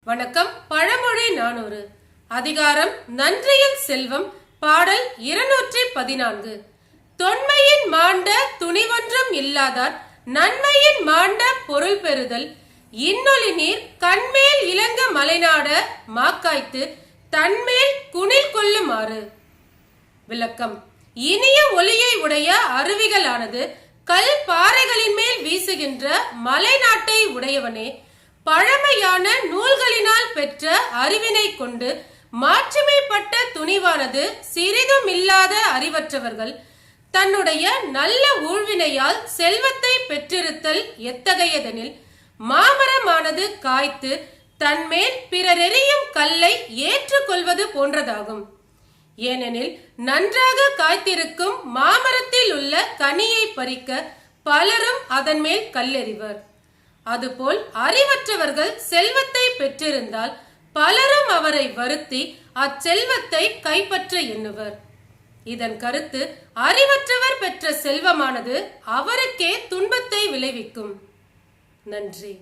வணக்கம். பழமொழி 400 அதிகாரம் நன்றியில் செல்வம். பாடல் 214. தொன்மையின் மாண்ட துணிவொன்றும் இல்லாதார் நன்மையின் மாண்ட பொருள் பெறுதல். இன்னொலி நீர் கண்மேல் இலங்க மலைநாட மாக்காய்த்து தன்மேல் குனில் கொள்ளுமாறு. விளக்கம். இனிய ஒளியை உடைய அருவிகளானது கல் பாறைகளின் மேல் வீசுகின்ற மலைநாட்டை உடையவனே. பழமையான நூல்களினால் பெற்ற அறிவினை கொண்டு மாற்றுமைப்பட்ட துணிவானது சிறிதும் இல்லாத அறிவற்றவர்கள் தன்னுடைய நல்ல ஊழ்வினையால் செல்வத்தை பெற்றிருத்தல் எத்தகையதெனில், மாமரமானது காய்த்து தன்மேல் பிறரெறியும் கல்லை ஏற்றுக்கொள்வது போன்றதாகும். ஏனெனில் நன்றாக காய்த்திருக்கும் மாமரத்தில் உள்ள கனியை பறிக்க பலரும் அதன் மேல் கல்லெறிவர். அதுபோல் அறிவற்றவர்கள் செல்வத்தை பெற்றிருந்தால் பலரும் அவரை வருத்தி அச்செல்வத்தை கைப்பற்ற எண்ணுவர். இதன் கருத்து, அறிவற்றவர் பெற்ற செல்வமானது அவருக்கே துன்பத்தை விளைவிக்கும். நன்றி.